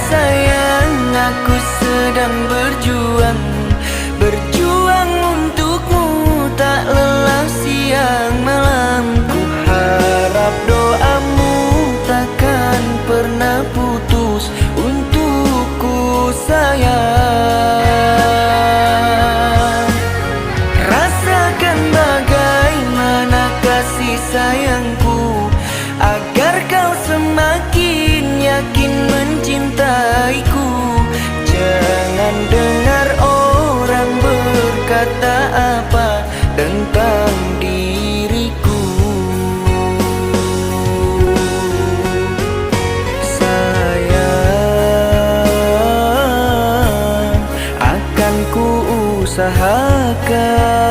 sayang, aku sedang berjuang, berjuang untukmu, tak lelah siang malam. Ku harap doamu takkan pernah putus untukku sayang. Rasakan bagaimana kasih sayangku, agar kau semakin yakin mencintaiku. Jangan dengar orang berkata apa tentang diriku. Sayang, akan ku usahakan